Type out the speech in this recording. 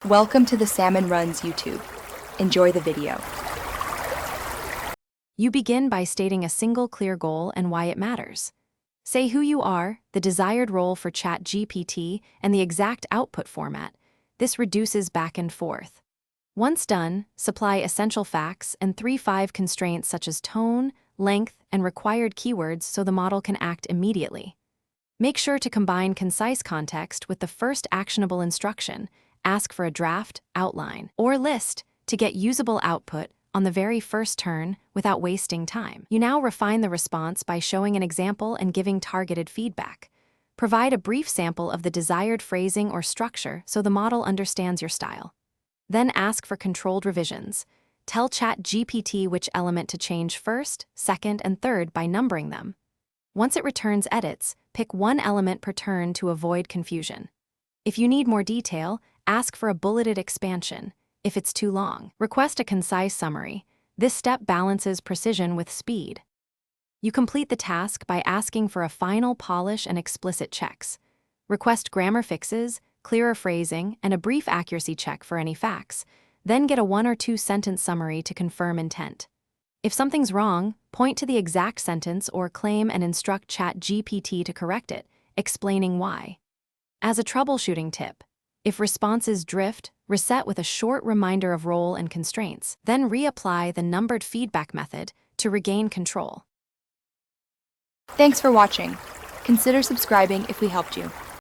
Welcome to the Salmon Runs YouTube. Enjoy the video. You begin by stating a single clear goal and why it matters. Say who you are, the desired role for ChatGPT, and the exact output format. This reduces back and forth. Once done, supply essential facts and 3-5 constraints such as tone, length, and required keywords so the model can act immediately. Make sure to combine concise context with the first actionable instruction. Ask for a draft, outline, or list to get usable output on the very first turn without wasting time. You now refine the response by showing an example and giving targeted feedback. Provide a brief sample of the desired phrasing or structure so the model understands your style. Then ask for controlled revisions. Tell ChatGPT which element to change first, second, and third by numbering them. Once it returns edits, pick one element per turn to avoid confusion. If you need more detail, ask for a bulleted expansion. If it's too long, request a concise summary. This step balances precision with speed. You complete the task by asking for a final polish and explicit checks. Request grammar fixes, clearer phrasing, and a brief accuracy check for any facts. Then get a 1 or 2 sentence summary to confirm intent. If something's wrong, point to the exact sentence or claim and instruct ChatGPT to correct it, explaining why. As a troubleshooting tip, if responses drift, reset with a short reminder of role and constraints, then reapply the numbered feedback method to regain control. Thanks for watching. Consider subscribing if we helped you.